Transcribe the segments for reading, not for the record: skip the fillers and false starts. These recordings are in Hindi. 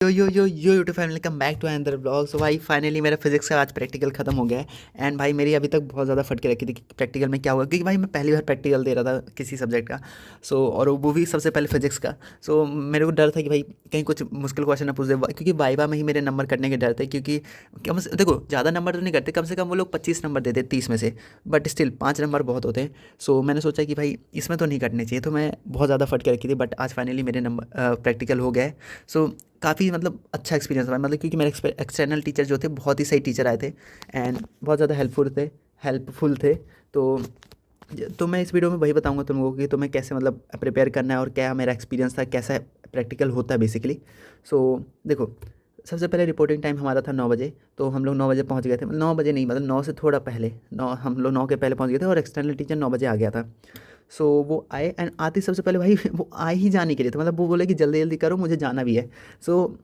Yo YouTube family come back to another blog. So भाई फाइनली मेरा फिजिक्स का आज प्रैक्टिकल खत्म हो गया है। एंड भाई मेरी अभी तक बहुत ज़्यादा फटके रखी थी कि प्रैक्टिकल में क्या होगा, क्योंकि भाई मैं पहली बार प्रैक्टिकल दे रहा था किसी सब्जेक्ट का। और वो भी सबसे पहले फिजिक्स का। मेरे को डर था कि भाई कहीं कुछ मुश्किल क्वेश्चन ना पूछ दे, क्योंकि वाइवा में ही मेरे नंबर कटने के डर थे। क्योंकि देखो ज़्यादा नंबर तो नहीं करते, कम से कम वो लोग 25 नंबर देते 30 में से, बट स्टिल 5 नंबर बहुत होते हैं। मैंने सोचा कि भाई इसमें तो नहीं कटने चाहिए, तो मैं बहुत ज़्यादा फटके रखी थी। बट आज फाइनली मेरे नंबर प्रैक्टिकल हो गया है। सो काफ़ी मतलब अच्छा एक्सपीरियंस रहा, मतलब क्योंकि मेरे एक्सटर्नल टीचर जो थे बहुत ही सही टीचर आए थे। एंड बहुत ज़्यादा हेल्पफुल थे। तो मैं इस वीडियो में वही बताऊंगा तुम लोगों को कि तुम्हें कैसे मतलब प्रिपेयर करना है और क्या मेरा एक्सपीरियंस था, कैसा प्रैक्टिकल होता है बेसिकली। सो देखो, सबसे पहले रिपोर्टिंग टाइम हमारा था 9 बजे। तो हम लोग 9 बजे पहुंच गए थे, 9 बजे नहीं, मतलब 9 से थोड़ा पहले, 9 हम लोग 9 के पहले पहुंच गए थे, और एक्सटर्नल टीचर 9 बजे आ गया था। वो आए, एंड आते ही सबसे पहले भाई वो आए ही जाने के लिए थे, मतलब वो बोले कि जल्दी जल्दी करो, मुझे जाना भी है। सो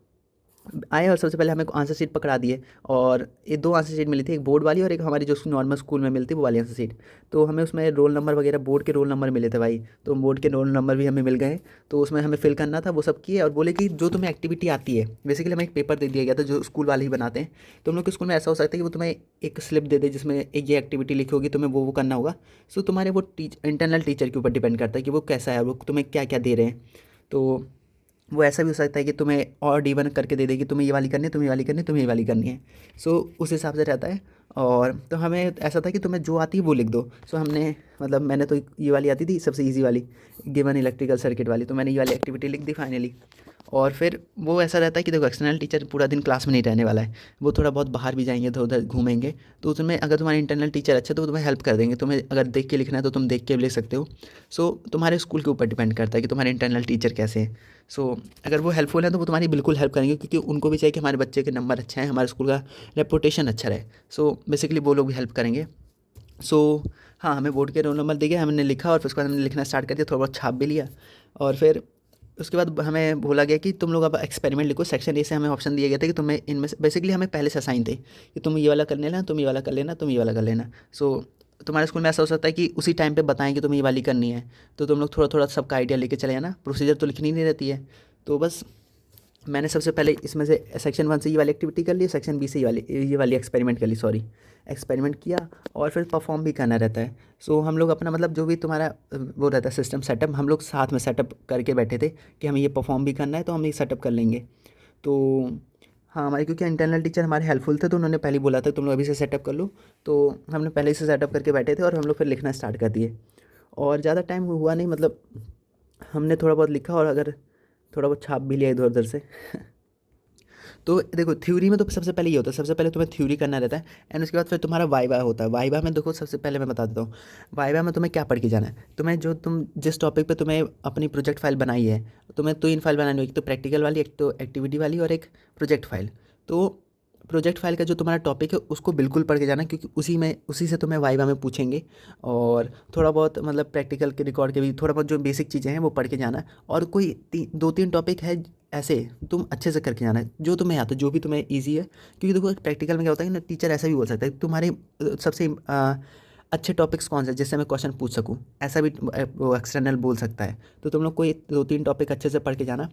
आए और सबसे पहले हमें आंसर शीट पकड़ा दिए। और ये 2 आंसर शीट मिली थी, एक बोर्ड वाली और एक हमारी जो नॉर्मल स्कूल में मिलती है वो वाली आंसर शीट। तो हमें उसमें रोल नंबर वगैरह, बोर्ड के रोल नंबर मिले थे भाई। तो बोर्ड के रोल नंबर भी हमें मिल गए। तो उसमें हमें फिल करना था, वो सब किए, और बोले कि जो तुम्हें एक्टिविटी आती है, बेसिकली हमें एक पेपर दे दिया गया था जो स्कूल वाले ही बनाते हैं। तो हम लोग के स्कूल में ऐसा हो सकता है कि वो तुम्हें एक स्लिप दे दे जिसमें एक ये एक्टिविटी लिखी होगी, तुम्हें वो करना होगा। तुम्हारे वो इंटरनल टीचर के ऊपर डिपेंड करता है कि वो कैसा है, वो तुम्हें क्या क्या दे रहे हैं। तो वो ऐसा भी हो सकता है कि तुम्हें और D1 करके दे देगी, तुम्हें ये वाली करनी है, तुम्हें ये वाली करनी है, तुम्हें ये वाली करनी है। उस हिसाब से रहता है। और तो हमें ऐसा था कि तुम्हें जो आती है वो लिख दो। हमने मतलब मैंने तो ये वाली आती थी सबसे इजी वाली, गिवन इलेक्ट्रिकल सर्किट वाली, तो मैंने ये वाली एक्टिविटी लिख दी फाइनली। और फिर वो ऐसा रहता है कि देखो, एक्सटर्नल टीचर पूरा दिन क्लास में नहीं रहने वाला है, वो थोड़ा बहुत बाहर भी जाएंगे, इधर उधर घूमेंगे। तो उसमें अगर तुम्हारे इंटरनल टीचर अच्छे तो वो तुम्हें हेल्प कर देंगे, तुम्हें अगर देख के लिखना है तो तुम देख के भी लिख सकते हो। तुम्हारे स्कूल के ऊपर डिपेंड करता है कि तुम्हारे इंटरनल टीचर कैसे हैं। अगर वो हेल्पफुल है तो वो तुम्हारी बिल्कुल हेल्प करेंगे, क्योंकि उनको भी चाहिए कि हमारे बच्चे के नंबर अच्छे हैं, हमारे स्कूल का रेपुटेशन अच्छा रहे। बेसिकली वो लोग भी हेल्प करेंगे। सो हाँ, हमें बोर्ड के रोल नंबर दिए, हमने लिखा, और फिर उसके बाद हमने लिखना स्टार्ट कर दिया, थोड़ा बहुत छाप भी लिया। और फिर उसके बाद हमें बोला गया कि तुम लोग अब एक्सपेरिमेंट लिखो। सेक्शन ए से हमें ऑप्शन दिए गए थे कि तुम्हें इनमें से, बेसिकली हमें पहले से असाइन थे कि तुम ये वाला कर लेना, तुम ये वाला कर लेना, तुम ये वाला कर लेना। तुम्हारे स्कूल में ऐसा हो सकता है कि उसी टाइम पे बताएं कि तुम्हें ये वाली करनी है, तो तुम लोग थोड़ा थोड़ा सबका आइडिया लेके चले जाना, प्रोसीजर तो लिखनी नहीं रहती है। तो बस मैंने सबसे पहले इसमें से सेक्शन 1 से ये वाली एक्टिविटी कर ली, सेक्शन बी से ये वाली एक्सपेरिमेंट कर ली, सॉरी, एक्सपेरिमेंट किया। और फिर परफॉर्म भी करना रहता है। हम लोग अपना मतलब जो भी तुम्हारा वो रहता है सिस्टम सेटअप, हम लोग साथ में सेटअप करके बैठे थे कि हमें ये परफॉर्म भी करना है, तो हम ये सेटअप कर लेंगे। तो हाँ, हमारे क्योंकि इंटरनल टीचर हमारे हेल्पफुल थे, तो उन्होंने पहले ही बोला था तुम लोग अभी से सेटअप कर लो। तो हमने पहले से सेटअप करके बैठे थे, और हम लोग फिर लिखना स्टार्ट कर दिए। और ज़्यादा टाइम हुआ नहीं, मतलब हमने थोड़ा बहुत लिखा, और अगर थोड़ा बहुत छाप भी लिया इधर उधर से। तो देखो, थ्योरी में तो सबसे पहले ये होता है, सबसे पहले तुम्हें थ्योरी करना रहता है। एंड उसके बाद फिर तुम्हारा वाइवा होता है। वाइवा में देखो, सबसे पहले मैं बता देता हूँ, वाइवा में तुम्हें क्या पढ़ के जाना है। तुम जिस टॉपिक पे तुम्हें अपनी प्रोजेक्ट फाइल बनाई है, तुम्हें 2 फाइल बनानी होगी, एक तो प्रैक्टिकल वाली, एक तो एक्टिविटी वाली, और एक प्रोजेक्ट फाइल। तो प्रोजेक्ट फाइल का जो तुम्हारा टॉपिक है उसको बिल्कुल पढ़ के जाना, क्योंकि उसी से तुम्हें वाइवा में पूछेंगे। और थोड़ा बहुत मतलब प्रैक्टिकल के रिकॉर्ड के भी थोड़ा बहुत जो बेसिक चीज़ें हैं वो पढ़ के जाना। और कोई 2-3 टॉपिक है ऐसे, तुम अच्छे से करके जाना है, जो तुम्हें आता है, जो भी तुम्हें ईजी है। क्योंकि देखो, प्रैक्टिकल में क्या होता है कि ना, टीचर ऐसा भी बोल सकता है कि तुम्हारे सबसे अच्छे टॉपिक्स कौन से हैं जिससे मैं क्वेश्चन पूछ सकूं, ऐसा भी वो एक्सटर्नल बोल सकता है। तो तुम लोग कोई 2-3 टॉपिक अच्छे से पढ़ के जाना।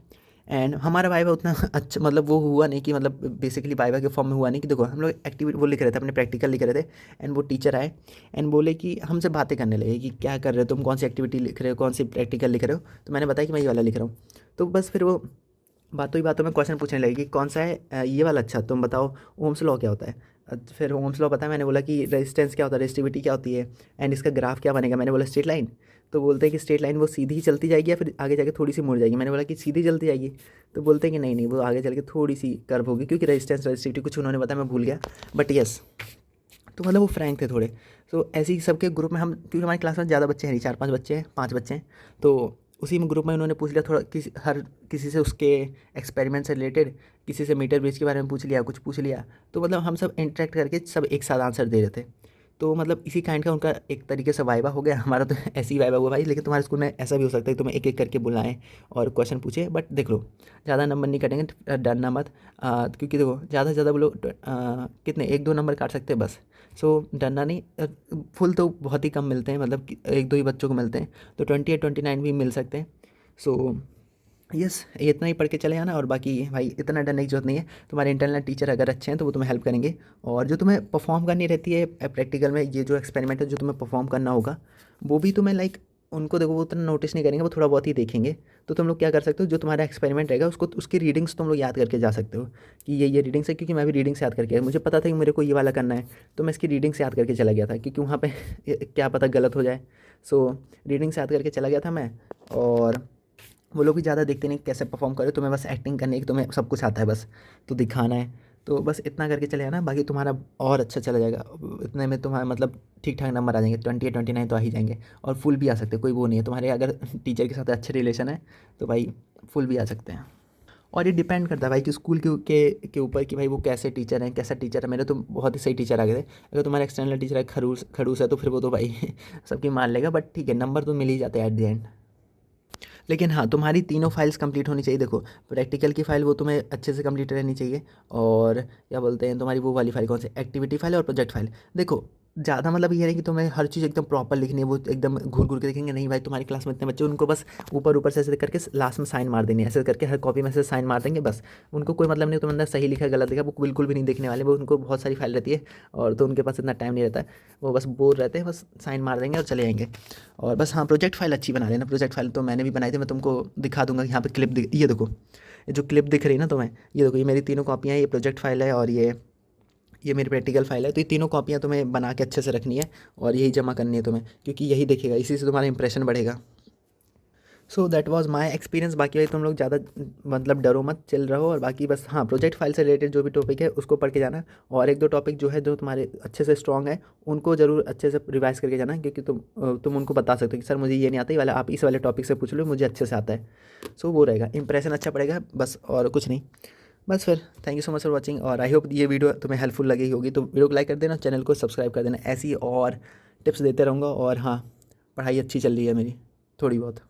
एंड हमारा वाइवा उतना अच्छा मतलब वो हुआ नहीं कि मतलब बेसिकली वाइवा के फॉर्म में हुआ नहीं कि देखो, हम लोग एक्टिविटी वो लिख रहे थे, अपने प्रैक्टिकल लिख रहे थे। एंड वो टीचर आए, एंड बोले कि हमसे बातें करने लगे कि क्या कर रहे हो तुम, कौन सी एक्टिविटी लिख रहे हो, कौन सी प्रैक्टिकल लिख रहे हो। तो मैंने बताया कि मैं ये वाला लिख रहा हूँ। तो बस फिर वो बातों ही बातों में क्वेश्चन पूछने लगे कि कौन सा है ये वाला, अच्छा तुम बताओ ओम्स लॉ क्या होता है। फिर ओम्स लॉ पता है, मैंने बोला कि रेजिस्टेंस क्या होता है, रेजिस्टिविटी क्या होती है, एंड इसका ग्राफ क्या बनेगा। मैंने बोला स्ट्रेट लाइन। तो बोलते हैं कि स्ट्रेट लाइन वो सीधी ही चलती जाएगी या फिर आगे जाके थोड़ी सी मुड़ जाएगी। मैंने बोला कि सीधी चलती जाएगी। तो बोलते हैं कि नहीं नहीं, वो आगे चल के थोड़ी सी कर्व होगी, क्योंकि रेजिस्टेंस रेजिस्टिविटी कुछ उन्होंने बताया, मैं भूल गया, बट यस। तो मतलब वो फ्रैंक थे थोड़े। ऐसे ही सबके ग्रुप में हम, क्योंकि हमारी क्लास में ज़्यादा बच्चे हैं नहीं, 4-5 बच्चे हैं, 5 बच्चे हैं। तो उसी में ग्रुप में उन्होंने पूछ लिया थोड़ा, किसी से उसके एक्सपेरिमेंट से रिलेटेड, किसी से मीटर ब्रिज के बारे में पूछ लिया, कुछ पूछ लिया। तो मतलब हम सब इंटरेक्ट करके सब एक साथ आंसर दे रहे थे। तो मतलब इसी काइंड का उनका एक तरीके से वाइवा हो गया। हमारा तो ऐसे ही वाइवा हुआ भाई, लेकिन तुम्हारे स्कूल में ऐसा भी हो सकता है कि तुम्हें एक एक करके बुलाएं और क्वेश्चन पूछे। बट देख लो, ज़्यादा नंबर नहीं कटेंगे, डरना मत। क्योंकि देखो, ज़्यादा से ज़्यादा वो लोग कितने 1-2 नंबर काट सकते हैं बस। डरना नहीं। फुल तो बहुत ही कम मिलते हैं, मतलब कि 1-2 ही बच्चों को मिलते हैं। तो 28-29 भी मिल सकते हैं। सो यस, ये इतना ही पढ़ के चले जाना और बाकी भाई इतना डरने की ज़रूरत नहीं है। तुम्हारे इंटरनल टीचर अगर अच्छे हैं तो वो तुम्हें हेल्प करेंगे। और जो तुम्हें परफॉर्म करनी रहती है प्रैक्टिकल में, ये जो एक्सपेरिमेंट है जो तुम्हें परफॉर्म करना होगा, वो भी तुम्हें लाइक उनको देखो वो उतना नोटिस नहीं करेंगे, वो थोड़ा बहुत ही देखेंगे। तो तुम लोग क्या कर सकते हो, जो तुम्हारा एक्सपेरिमेंट रहेगा उसको उसकी रीडिंग्स तुम लोग याद करके जा सकते हो कि ये रीडिंग्स है, क्योंकि मैं भी रीडिंग्स याद करके आया। मुझे पता था कि मेरे को ये वाला करना है, तो मैं इसकी रीडिंग्स याद करके चला गया था, क्योंकि वहाँ पे क्या पता गलत हो जाए। सो रीडिंग्स याद करके चला गया था मैं। और वो लोग भी ज़्यादा देखते नहीं कैसे परफॉर्म करे, तुम्हें बस एक्टिंग करनी है कि तुम्हें सब कुछ आता है बस, तो दिखाना है। तो बस इतना करके चले जाना, बाकी तुम्हारा और अच्छा चला जाएगा। इतने में तुम्हारा मतलब ठीक ठाक नंबर आ जाएंगे, 20 या 29 तो आ ही जाएंगे। और फुल भी आ सकते हैं, कोई वो नहीं है। तुम्हारे अगर टीचर के साथ अच्छे रिलेशन है तो भाई फुल भी आ सकते हैं। और ये डिपेंड करता है भाई कि स्कूल के ऊपर कि भाई वो कैसे टीचर हैं, कैसा टीचर है। मेरे तो बहुत ही सही टीचर आ गए थे। अगर तुम्हारा एक्सटर्नल टीचर है खड़ूस खड़ूस है तो फिर वो तो भाई सबकी मान लेगा, बट ठीक है, नंबर तो मिल ही जाते हैं एट द एंड। लेकिन हाँ, तुम्हारी तीनों फाइल्स कंप्लीट होनी चाहिए। देखो, प्रैक्टिकल की फ़ाइल वो तुम्हें अच्छे से कंप्लीट रहनी चाहिए। और क्या बोलते हैं, तुम्हारी वो वाली फ़ाइल कौन सी, एक्टिविटी फ़ाइल और प्रोजेक्ट फ़ाइल। देखो, ज़्यादा मतलब ये नहीं कि तुम्हें हर चीज़ एकदम प्रॉपर लिखनी है, वो एकदम घूर-घूर के लिखेंगे नहीं भाई। तुम्हारी क्लास में इतने बच्चे, उनको बस ऊपर-ऊपर से ऐसे करके लास्ट में साइन मार देनी है। ऐसे करके हर कॉपी में से साइन मार देंगे बस। उनको कोई मतलब नहीं तुमने सही लिखा है, गलत लिखा है, वो बिल्कुल भी नहीं देखने वाले। वो उनको बहुत सारी फ़ाइल रहती है और तो उनके पास इतना टाइम नहीं रहता है। वो बस बोर रहते हैं, बस साइन मार देंगे और चले जाएँगे। और बस हाँ, प्रोजेक्ट फ़ाइल अच्छी बना लेना। प्रोजेक्ट फ़ाइल तो मैंने भी बनाई थी, मैं तुमको दिखा दूँगा। यहाँ पे क्लिप ये देखो, ये जो क्लिप दिख रही है ना तुम्हें, ये देखो, ये मेरी तीनों कॉपियाँ हैं। ये प्रोजेक्ट फ़ाइल है और ये मेरी प्रैक्टिकल फ़ाइल है। तो ये तीनों कॉपियाँ तुम्हें बना के अच्छे से रखनी है और यही जमा करनी है तुम्हें, क्योंकि यही दिखेगा, इसी से तुम्हारा इंप्रेशन बढ़ेगा। So that was my experience. बाकी भाई तुम लोग ज़्यादा मतलब डरो मत, चिल रहो। और बाकी बस हाँ, प्रोजेक्ट फाइल से रिलेटेड जो भी टॉपिक है उसको पढ़ के जाना। और एक दो टॉपिक जो है जो तुम्हारे अच्छे से स्ट्रॉन्ग है, उनको ज़रूर अच्छे से रिवाइज करके जाना, क्योंकि तुम उनको बता सकते हो कि सर मुझे ये नहीं आता, ये वाला आप इस वाले टॉपिक से पूछ लो, मुझे अच्छे से आता है। सो वो रहेगा, इंप्रेशन अच्छा पड़ेगा बस, और कुछ नहीं। बस फिर thank you so much for watching, और आई होप ये वीडियो तुम्हें हेल्पफुल लगी होगी। तो वीडियो को लाइक कर देना, चैनल को सब्सक्राइब कर देना। ऐसी और टिप्स देते रहूँगा। और हाँ, पढ़ाई अच्छी चल रही है मेरी, थोड़ी बहुत।